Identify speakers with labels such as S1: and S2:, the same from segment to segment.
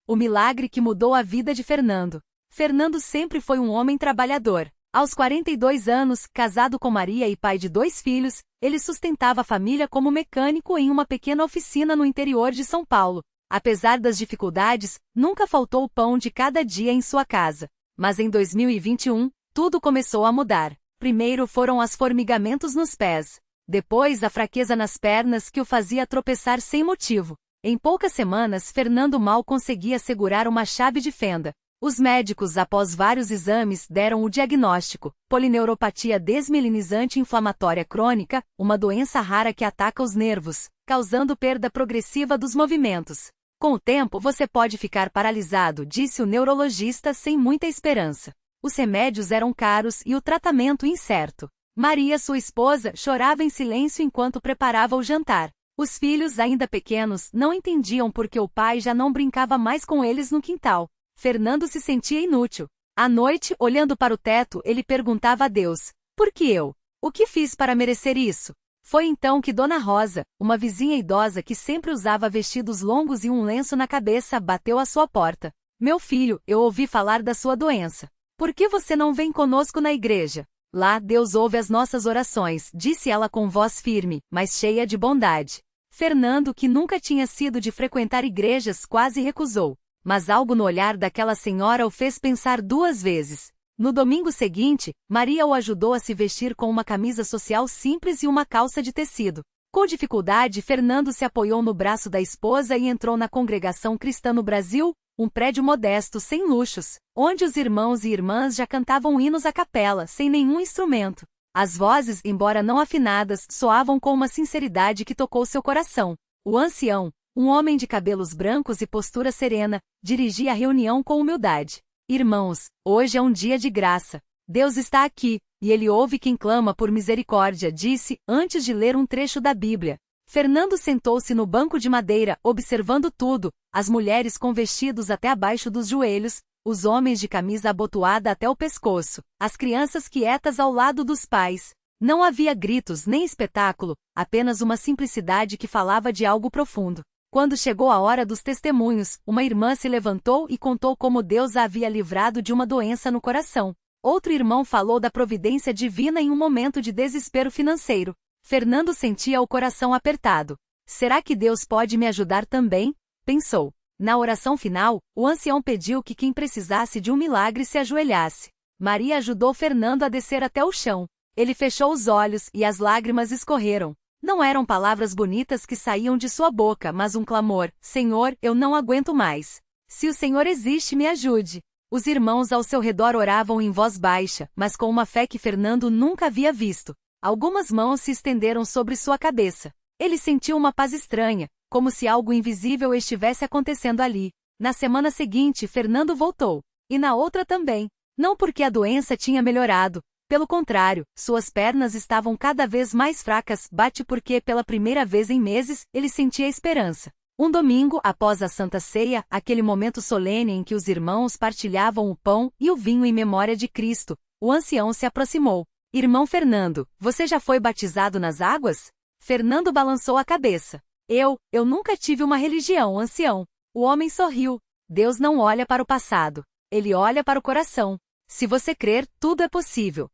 S1: o milagre que mudou a vida de Fernando. Fernando sempre foi um homem trabalhador. Aos 42 anos, casado com Maria e pai de 2 filhos, ele sustentava a família como mecânico em uma pequena oficina no interior de São Paulo. Apesar das dificuldades, nunca faltou o pão de cada dia em sua casa. Mas em 2021, tudo começou a mudar. Primeiro foram os formigamentos nos pés. Depois a fraqueza nas pernas que o fazia tropeçar sem motivo. Em poucas semanas, Fernando mal conseguia segurar uma chave de fenda. Os médicos, após vários exames, deram o diagnóstico: polineuropatia desmielinizante inflamatória crônica, uma doença rara que ataca os nervos, causando perda progressiva dos movimentos. Com o tempo você pode ficar paralisado, disse o neurologista sem muita esperança. Os remédios eram caros e o tratamento incerto. Maria, sua esposa, chorava em silêncio enquanto preparava o jantar. Os filhos, ainda pequenos, não entendiam por que o pai já não brincava mais com eles no quintal. Fernando se sentia inútil. À noite, olhando para o teto, ele perguntava a Deus: por que eu? O que fiz para merecer isso? Foi então que Dona Rosa, uma vizinha idosa que sempre usava vestidos longos e um lenço na cabeça, bateu à sua porta. Meu filho, eu ouvi falar da sua doença. Por que você não vem conosco na igreja? Lá, Deus ouve as nossas orações, disse ela com voz firme, mas cheia de bondade. Fernando, que nunca tinha sido de frequentar igrejas, quase recusou. Mas algo no olhar daquela senhora o fez pensar 2 vezes. No domingo seguinte, Maria o ajudou a se vestir com uma camisa social simples e uma calça de tecido. Com dificuldade, Fernando se apoiou no braço da esposa e entrou na Congregação Cristã no Brasil, um prédio modesto sem luxos, onde os irmãos e irmãs já cantavam hinos à capela, sem nenhum instrumento. As vozes, embora não afinadas, soavam com uma sinceridade que tocou seu coração. O ancião, um homem de cabelos brancos e postura serena, dirigia a reunião com humildade. Irmãos, hoje é um dia de graça. Deus está aqui, e Ele ouve quem clama por misericórdia, disse, antes de ler um trecho da Bíblia. Fernando sentou-se no banco de madeira, observando tudo, as mulheres com vestidos até abaixo dos joelhos, os homens de camisa abotoada até o pescoço, as crianças quietas ao lado dos pais. Não havia gritos nem espetáculo, apenas uma simplicidade que falava de algo profundo. Quando chegou a hora dos testemunhos, uma irmã se levantou e contou como Deus a havia livrado de uma doença no coração. Outro irmão falou da providência divina em um momento de desespero financeiro. Fernando sentia o coração apertado. Será que Deus pode me ajudar também? Pensou. Na oração final, o ancião pediu que quem precisasse de um milagre se ajoelhasse. Maria ajudou Fernando a descer até o chão. Ele fechou os olhos e as lágrimas escorreram. Não eram palavras bonitas que saíam de sua boca, mas um clamor: Senhor, eu não aguento mais. Se o Senhor existe, me ajude. Os irmãos ao seu redor oravam em voz baixa, mas com uma fé que Fernando nunca havia visto. Algumas mãos se estenderam sobre sua cabeça. Ele sentiu uma paz estranha, como se algo invisível estivesse acontecendo ali. Na semana seguinte, Fernando voltou. E na outra também. Não porque a doença tinha melhorado. Pelo contrário, suas pernas estavam cada vez mais fracas, porque pela primeira vez em meses, ele sentia esperança. Um domingo, após a Santa Ceia, aquele momento solene em que os irmãos partilhavam o pão e o vinho em memória de Cristo, o ancião se aproximou. Irmão Fernando, você já foi batizado nas águas? Fernando balançou a cabeça. Eu nunca tive uma religião, ancião. O homem sorriu. Deus não olha para o passado. Ele olha para o coração. Se você crer, tudo é possível.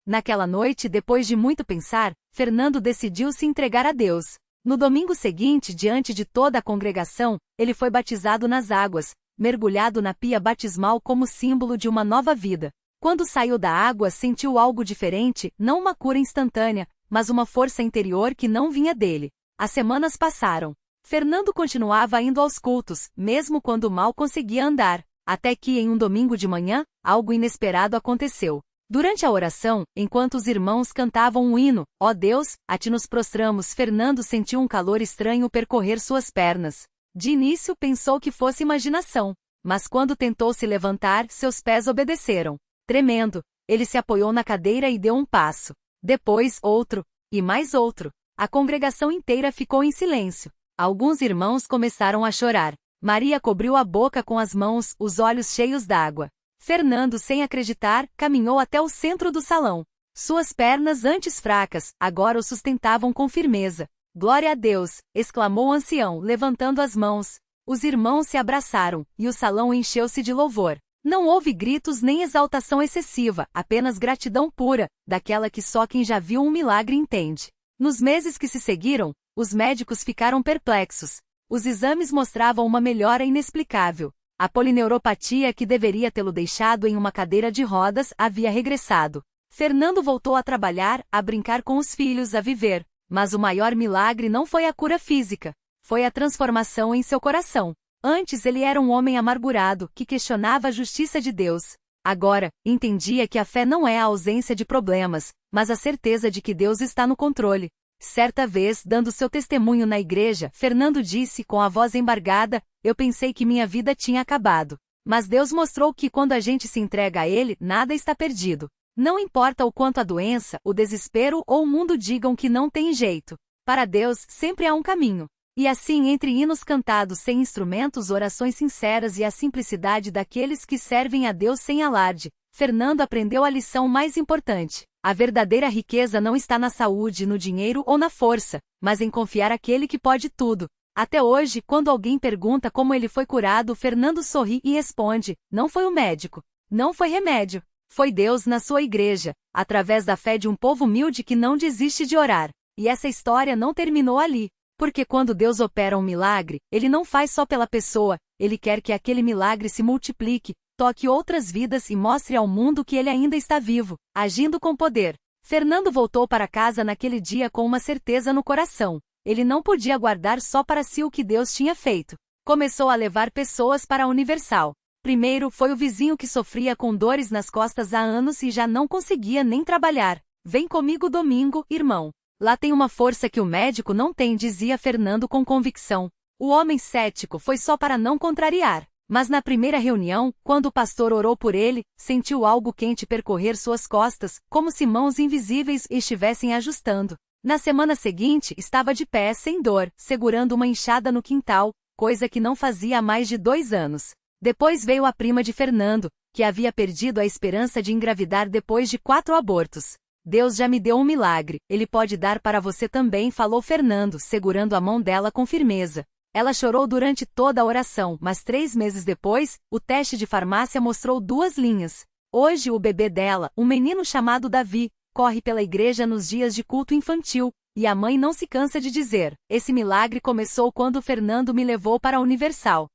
S1: Naquela noite, depois de muito pensar, Fernando decidiu se entregar a Deus. No domingo seguinte, diante de toda a congregação, ele foi batizado nas águas, mergulhado na pia batismal como símbolo de uma nova vida. Quando saiu da água, sentiu algo diferente, não uma cura instantânea, mas uma força interior que não vinha dele. As semanas passaram. Fernando continuava indo aos cultos, mesmo quando mal conseguia andar, até que em um domingo de manhã, algo inesperado aconteceu. Durante a oração, enquanto os irmãos cantavam um hino, ó Deus, a ti nos prostramos, Fernando sentiu um calor estranho percorrer suas pernas. De início pensou que fosse imaginação, mas quando tentou se levantar, seus pés obedeceram. Tremendo, ele se apoiou na cadeira e deu um passo. Depois, outro, e mais outro. A congregação inteira ficou em silêncio. Alguns irmãos começaram a chorar. Maria cobriu a boca com as mãos, os olhos cheios d'água. Fernando, sem acreditar, caminhou até o centro do salão. Suas pernas, antes fracas, agora o sustentavam com firmeza. Glória a Deus! Exclamou o ancião, levantando as mãos. Os irmãos se abraçaram, e o salão encheu-se de louvor. Não houve gritos nem exaltação excessiva, apenas gratidão pura, daquela que só quem já viu um milagre entende. Nos meses que se seguiram, os médicos ficaram perplexos. Os exames mostravam uma melhora inexplicável. A polineuropatia que deveria tê-lo deixado em uma cadeira de rodas havia regressado. Fernando voltou a trabalhar, a brincar com os filhos, a viver. Mas o maior milagre não foi a cura física. Foi a transformação em seu coração. Antes ele era um homem amargurado, que questionava a justiça de Deus. Agora, entendia que a fé não é a ausência de problemas, mas a certeza de que Deus está no controle. Certa vez, dando seu testemunho na igreja, Fernando disse com a voz embargada: "Eu pensei que minha vida tinha acabado. Mas Deus mostrou que quando a gente se entrega a Ele, nada está perdido. Não importa o quanto a doença, o desespero ou o mundo digam que não tem jeito. Para Deus, sempre há um caminho." E assim, entre hinos cantados sem instrumentos, orações sinceras e a simplicidade daqueles que servem a Deus sem alarde, Fernando aprendeu a lição mais importante. A verdadeira riqueza não está na saúde, no dinheiro ou na força, mas em confiar àquele que pode tudo. Até hoje, quando alguém pergunta como ele foi curado, Fernando sorri e responde: "Não foi o médico. Não foi remédio. Foi Deus na sua igreja, através da fé de um povo humilde que não desiste de orar." E essa história não terminou ali. Porque quando Deus opera um milagre, Ele não faz só pela pessoa, Ele quer que aquele milagre se multiplique, toque outras vidas e mostre ao mundo que Ele ainda está vivo, agindo com poder. Fernando voltou para casa naquele dia com uma certeza no coração. Ele não podia guardar só para si o que Deus tinha feito. Começou a levar pessoas para a Universal. Primeiro foi o vizinho que sofria com dores nas costas há anos e já não conseguia nem trabalhar. "Vem comigo domingo, irmão. Lá tem uma força que o médico não tem", dizia Fernando com convicção. O homem cético foi só para não contrariar. Mas na primeira reunião, quando o pastor orou por ele, sentiu algo quente percorrer suas costas, como se mãos invisíveis estivessem ajustando. Na semana seguinte, estava de pé, sem dor, segurando uma enxada no quintal, coisa que não fazia há mais de 2 anos. Depois veio a prima de Fernando, que havia perdido a esperança de engravidar depois de 4 abortos. "Deus já me deu um milagre, Ele pode dar para você também", falou Fernando, segurando a mão dela com firmeza. Ela chorou durante toda a oração, mas 3 meses depois, o teste de farmácia mostrou 2 linhas. Hoje o bebê dela, um menino chamado Davi, corre pela igreja nos dias de culto infantil, e a mãe não se cansa de dizer: "Esse milagre começou quando Fernando me levou para a Universal."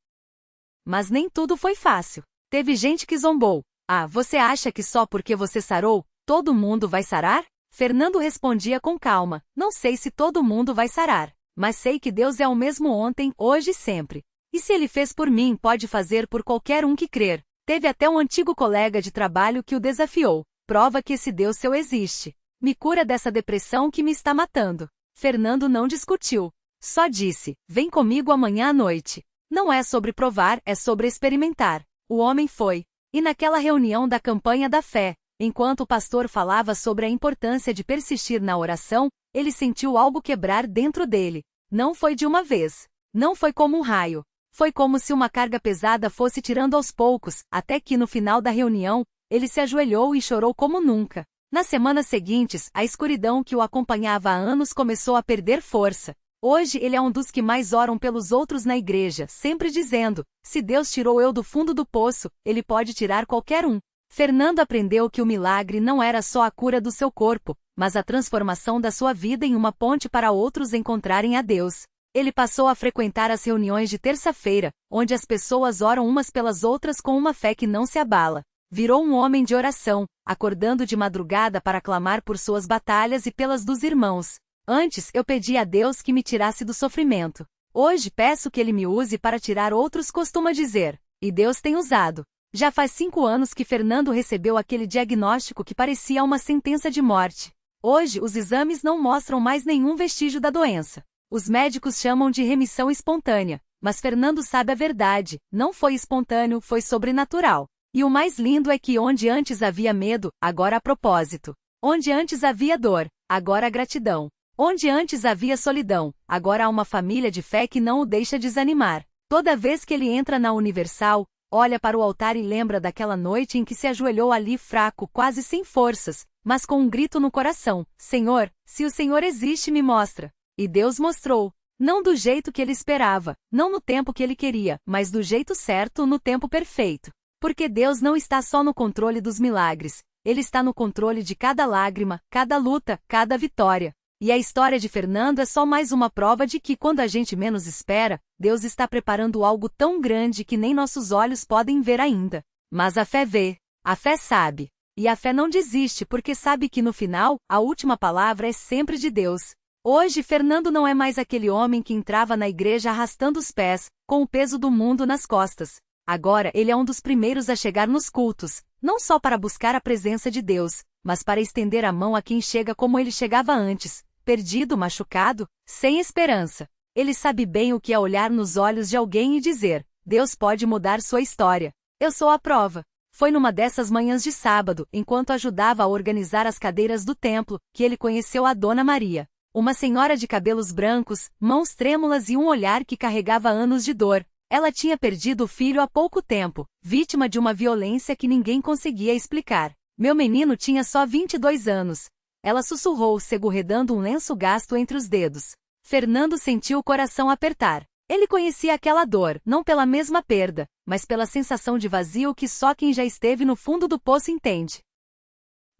S1: Mas nem tudo foi fácil. Teve gente que zombou. "Ah, você acha que só porque você sarou, todo mundo vai sarar?" Fernando respondia com calma: "Não sei se todo mundo vai sarar, mas sei que Deus é o mesmo ontem, hoje e sempre. E se Ele fez por mim, pode fazer por qualquer um que crer." Teve até um antigo colega de trabalho que o desafiou: "Prova que esse Deus seu existe. Me cura dessa depressão que me está matando." Fernando não discutiu. Só disse: "Vem comigo amanhã à noite." Não é sobre provar, é sobre experimentar. O homem foi. E naquela reunião da campanha da fé, enquanto o pastor falava sobre a importância de persistir na oração, ele sentiu algo quebrar dentro dele. Não foi de uma vez. Não foi como um raio. Foi como se uma carga pesada fosse tirando aos poucos, até que no final da reunião, ele se ajoelhou e chorou como nunca. Nas semanas seguintes, a escuridão que o acompanhava há anos começou a perder força. Hoje ele é um dos que mais oram pelos outros na igreja, sempre dizendo: "Se Deus tirou eu do fundo do poço, Ele pode tirar qualquer um." Fernando aprendeu que o milagre não era só a cura do seu corpo, mas a transformação da sua vida em uma ponte para outros encontrarem a Deus. Ele passou a frequentar as reuniões de terça-feira, onde as pessoas oram umas pelas outras com uma fé que não se abala. Virou um homem de oração, acordando de madrugada para clamar por suas batalhas e pelas dos irmãos. "Antes eu pedi a Deus que me tirasse do sofrimento. Hoje peço que Ele me use para tirar outros", costuma dizer. E Deus tem usado. Já faz 5 anos que Fernando recebeu aquele diagnóstico que parecia uma sentença de morte. Hoje os exames não mostram mais nenhum vestígio da doença. Os médicos chamam de remissão espontânea, mas Fernando sabe a verdade: não foi espontâneo, foi sobrenatural. E o mais lindo é que onde antes havia medo, agora há propósito. Onde antes havia dor, agora há gratidão. Onde antes havia solidão, agora há uma família de fé que não o deixa desanimar. Toda vez que ele entra na Universal, olha para o altar e lembra daquela noite em que se ajoelhou ali fraco, quase sem forças, mas com um grito no coração: "Senhor, se o Senhor existe, me mostra." E Deus mostrou. Não do jeito que ele esperava, não no tempo que ele queria, mas do jeito certo, no tempo perfeito. Porque Deus não está só no controle dos milagres, Ele está no controle de cada lágrima, cada luta, cada vitória. E a história de Fernando é só mais uma prova de que, quando a gente menos espera, Deus está preparando algo tão grande que nem nossos olhos podem ver ainda. Mas a fé vê, a fé sabe. E a fé não desiste porque sabe que no final, a última palavra é sempre de Deus. Hoje, Fernando não é mais aquele homem que entrava na igreja arrastando os pés, com o peso do mundo nas costas. Agora ele é um dos primeiros a chegar nos cultos, não só para buscar a presença de Deus, mas para estender a mão a quem chega como ele chegava antes, perdido, machucado, sem esperança. Ele sabe bem o que é olhar nos olhos de alguém e dizer: Deus pode mudar sua história. Eu sou a prova. Foi numa dessas manhãs de sábado, enquanto ajudava a organizar as cadeiras do templo, que ele conheceu a Dona Maria. Uma senhora de cabelos brancos, mãos trêmulas e um olhar que carregava anos de dor. Ela tinha perdido o filho há pouco tempo, vítima de uma violência que ninguém conseguia explicar. Meu menino tinha só 22 anos. Ela sussurrou, segurredando um lenço gasto entre os dedos. Fernando sentiu o coração apertar. Ele conhecia aquela dor, não pela mesma perda, mas pela sensação de vazio que só quem já esteve no fundo do poço entende.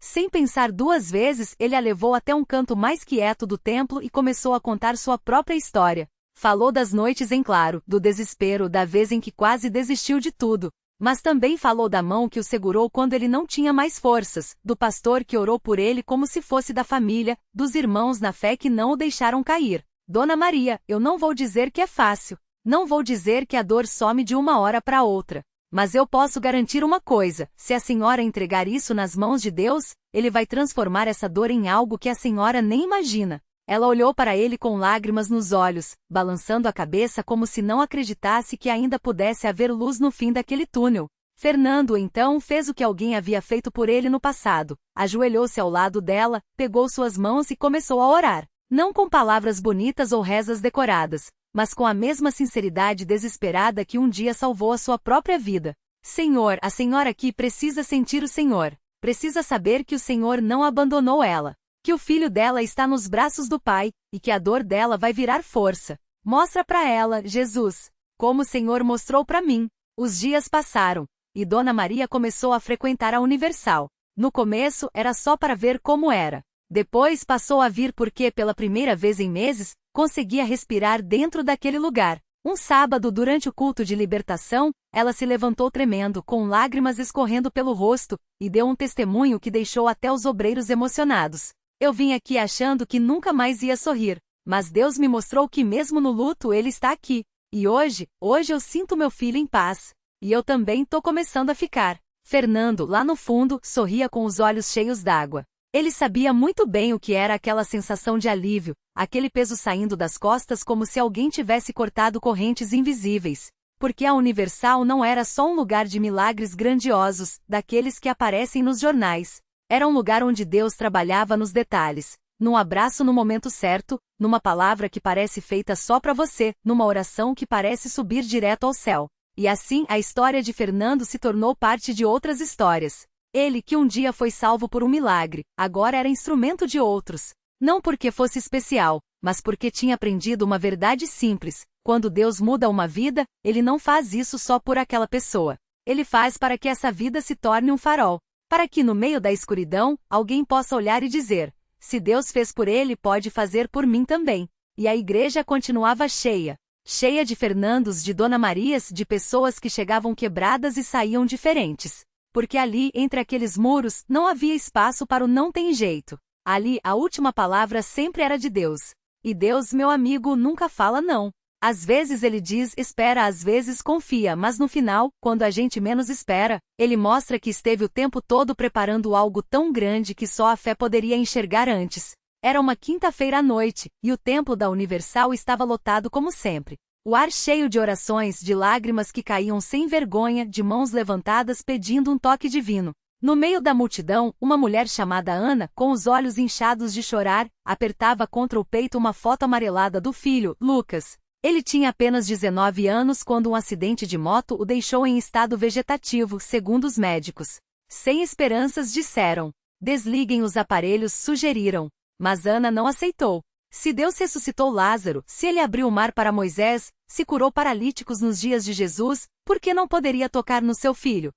S1: Sem pensar duas vezes, ele a levou até um canto mais quieto do templo e começou a contar sua própria história. Falou das noites em claro, do desespero, da vez em que quase desistiu de tudo. Mas também falou da mão que o segurou quando ele não tinha mais forças, do pastor que orou por ele como se fosse da família, dos irmãos na fé que não o deixaram cair. Dona Maria, eu não vou dizer que é fácil. Não vou dizer que a dor some de uma hora para outra. Mas eu posso garantir uma coisa, se a senhora entregar isso nas mãos de Deus, Ele vai transformar essa dor em algo que a senhora nem imagina. Ela olhou para ele com lágrimas nos olhos, balançando a cabeça como se não acreditasse que ainda pudesse haver luz no fim daquele túnel. Fernando então fez o que alguém havia feito por ele no passado, ajoelhou-se ao lado dela, pegou suas mãos e começou a orar. Não com palavras bonitas ou rezas decoradas, mas com a mesma sinceridade desesperada que um dia salvou a sua própria vida. Senhor, a senhora aqui precisa sentir o Senhor. Precisa saber que o Senhor não abandonou ela. Que o filho dela está nos braços do Pai, e que a dor dela vai virar força. Mostra para ela, Jesus, como o Senhor mostrou para mim. Os dias passaram, e Dona Maria começou a frequentar a Universal. No começo era só para ver como era. Depois passou a vir porque, pela primeira vez em meses, conseguia respirar dentro daquele lugar. Um sábado, durante o culto de libertação, ela se levantou tremendo, com lágrimas escorrendo pelo rosto, e deu um testemunho que deixou até os obreiros emocionados. Eu vim aqui achando que nunca mais ia sorrir, mas Deus me mostrou que mesmo no luto Ele está aqui. E hoje eu sinto meu filho em paz. E eu também tô começando a ficar. Fernando, lá no fundo, sorria com os olhos cheios d'água. Ele sabia muito bem o que era aquela sensação de alívio, aquele peso saindo das costas como se alguém tivesse cortado correntes invisíveis. Porque a Universal não era só um lugar de milagres grandiosos, daqueles que aparecem nos jornais. Era um lugar onde Deus trabalhava nos detalhes, num abraço no momento certo, numa palavra que parece feita só para você, numa oração que parece subir direto ao céu. E assim, a história de Fernando se tornou parte de outras histórias. Ele, que um dia foi salvo por um milagre, agora era instrumento de outros. Não porque fosse especial, mas porque tinha aprendido uma verdade simples: quando Deus muda uma vida, Ele não faz isso só por aquela pessoa. Ele faz para que essa vida se torne um farol. Para que no meio da escuridão, alguém possa olhar e dizer: se Deus fez por ele, pode fazer por mim também. E a igreja continuava cheia. Cheia de Fernandos, de Dona Marias, de pessoas que chegavam quebradas e saíam diferentes. Porque ali, entre aqueles muros, não havia espaço para o não tem jeito. Ali, a última palavra sempre era de Deus. E Deus, meu amigo, nunca fala não. Às vezes ele diz espera, às vezes confia, mas no final, quando a gente menos espera, ele mostra que esteve o tempo todo preparando algo tão grande que só a fé poderia enxergar antes. Era uma quinta-feira à noite, e o templo da Universal estava lotado como sempre. O ar cheio de orações, de lágrimas que caíam sem vergonha, de mãos levantadas pedindo um toque divino. No meio da multidão, uma mulher chamada Ana, com os olhos inchados de chorar, apertava contra o peito uma foto amarelada do filho, Lucas. Ele tinha apenas 19 anos quando um acidente de moto o deixou em estado vegetativo, segundo os médicos. Sem esperanças, disseram. Desliguem os aparelhos, sugeriram. Mas Ana não aceitou. Se Deus ressuscitou Lázaro, se ele abriu o mar para Moisés, se curou paralíticos nos dias de Jesus, por que não poderia tocar no seu filho?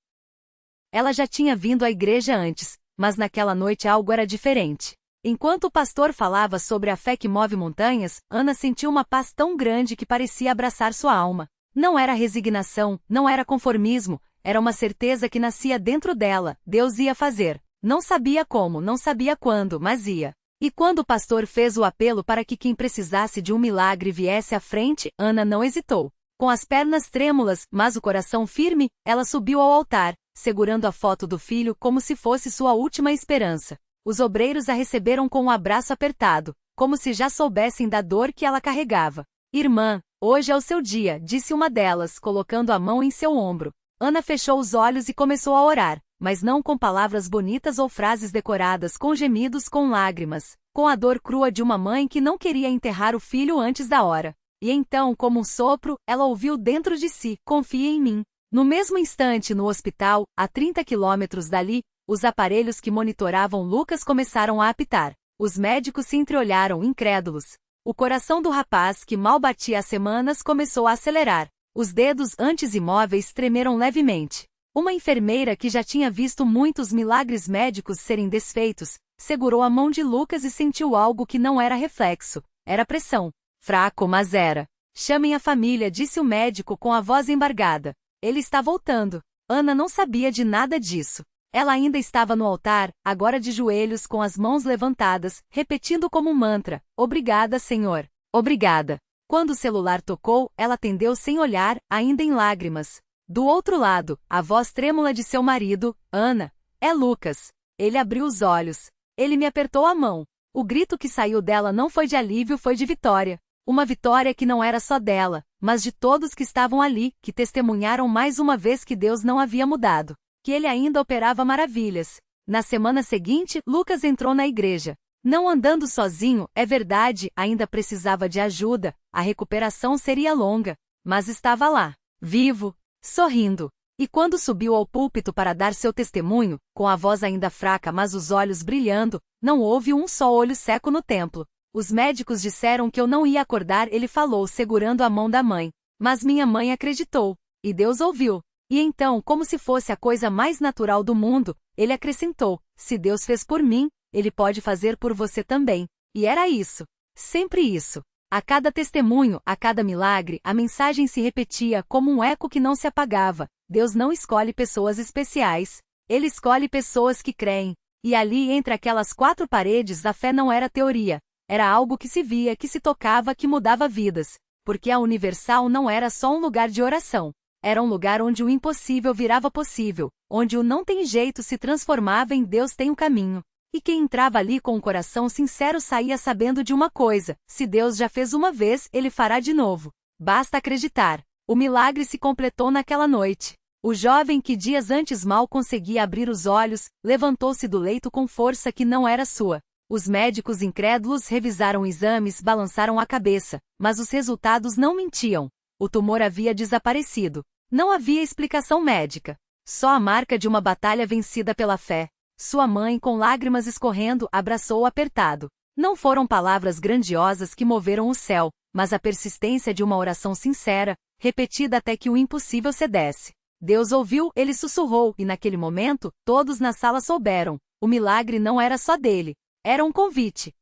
S1: Ela já tinha vindo à igreja antes, mas naquela noite algo era diferente. Enquanto o pastor falava sobre a fé que move montanhas, Ana sentiu uma paz tão grande que parecia abraçar sua alma. Não era resignação, não era conformismo, era uma certeza que nascia dentro dela, Deus ia fazer. Não sabia como, não sabia quando, mas ia. E quando o pastor fez o apelo para que quem precisasse de um milagre viesse à frente, Ana não hesitou. Com as pernas trêmulas, mas o coração firme, ela subiu ao altar, segurando a foto do filho como se fosse sua última esperança. Os obreiros a receberam com um abraço apertado, como se já soubessem da dor que ela carregava. Irmã, hoje é o seu dia, disse uma delas, colocando a mão em seu ombro. Ana fechou os olhos e começou a orar, mas não com palavras bonitas ou frases decoradas, com gemidos, com lágrimas, com a dor crua de uma mãe que não queria enterrar o filho antes da hora. E então, como um sopro, ela ouviu dentro de si, confie em mim. No mesmo instante, no hospital, a 30 quilômetros dali, os aparelhos que monitoravam Lucas começaram a apitar. Os médicos se entreolharam, incrédulos. O coração do rapaz, que mal batia há semanas, começou a acelerar. Os dedos, antes imóveis, tremeram levemente. Uma enfermeira que já tinha visto muitos milagres médicos serem desfeitos, segurou a mão de Lucas e sentiu algo que não era reflexo. Era pressão. Fraco, mas era. Chamem a família, disse o médico com a voz embargada. Ele está voltando. Ana não sabia de nada disso. Ela ainda estava no altar, agora de joelhos com as mãos levantadas, repetindo como um mantra, obrigada, Senhor. Obrigada. Quando o celular tocou, ela atendeu sem olhar, ainda em lágrimas. Do outro lado, a voz trêmula de seu marido, Ana. É Lucas. Ele abriu os olhos. Ele me apertou a mão. O grito que saiu dela não foi de alívio, foi de vitória. Uma vitória que não era só dela, mas de todos que estavam ali, que testemunharam mais uma vez que Deus não havia mudado. Que ele ainda operava maravilhas. Na semana seguinte, Lucas entrou na igreja. Não andando sozinho, é verdade, ainda precisava de ajuda, a recuperação seria longa, mas estava lá, vivo, sorrindo. E quando subiu ao púlpito para dar seu testemunho, com a voz ainda fraca mas os olhos brilhando, não houve um só olho seco no templo. Os médicos disseram que eu não ia acordar, ele falou segurando a mão da mãe. Mas minha mãe acreditou. E Deus ouviu. E então, como se fosse a coisa mais natural do mundo, ele acrescentou, se Deus fez por mim, ele pode fazer por você também. E era isso. Sempre isso. A cada testemunho, a cada milagre, a mensagem se repetia como um eco que não se apagava. Deus não escolhe pessoas especiais. Ele escolhe pessoas que creem. E ali, entre aquelas quatro paredes, a fé não era teoria. Era algo que se via, que se tocava, que mudava vidas. Porque a Universal não era só um lugar de oração. Era um lugar onde o impossível virava possível, onde o não tem jeito se transformava em Deus tem um caminho. E quem entrava ali com um coração sincero saía sabendo de uma coisa, se Deus já fez uma vez, ele fará de novo. Basta acreditar. O milagre se completou naquela noite. O jovem que dias antes mal conseguia abrir os olhos, levantou-se do leito com força que não era sua. Os médicos incrédulos revisaram exames, balançaram a cabeça, mas os resultados não mentiam. O tumor havia desaparecido. Não havia explicação médica. Só a marca de uma batalha vencida pela fé. Sua mãe, com lágrimas escorrendo, abraçou-o apertado. Não foram palavras grandiosas que moveram o céu, mas a persistência de uma oração sincera, repetida até que o impossível cedesse. Deus ouviu, ele sussurrou, e naquele momento, todos na sala souberam. O milagre não era só dele. Era um convite.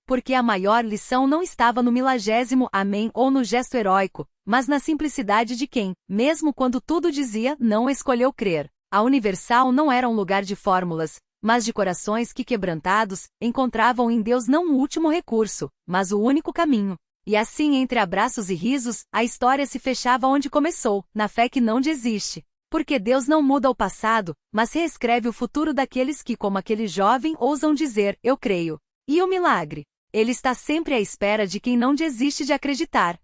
S1: Porque a maior lição não estava no milagésimo amém ou no gesto heróico, mas na simplicidade de quem, mesmo quando tudo dizia, não escolheu crer. A Universal não era um lugar de fórmulas, mas de corações que, quebrantados, encontravam em Deus não o último recurso, mas o único caminho. E assim, entre abraços e risos, a história se fechava onde começou, na fé que não desiste. Porque Deus não muda o passado, mas reescreve o futuro daqueles que, como aquele jovem, ousam dizer, eu creio. E o milagre? Ele está sempre à espera de quem não desiste de acreditar.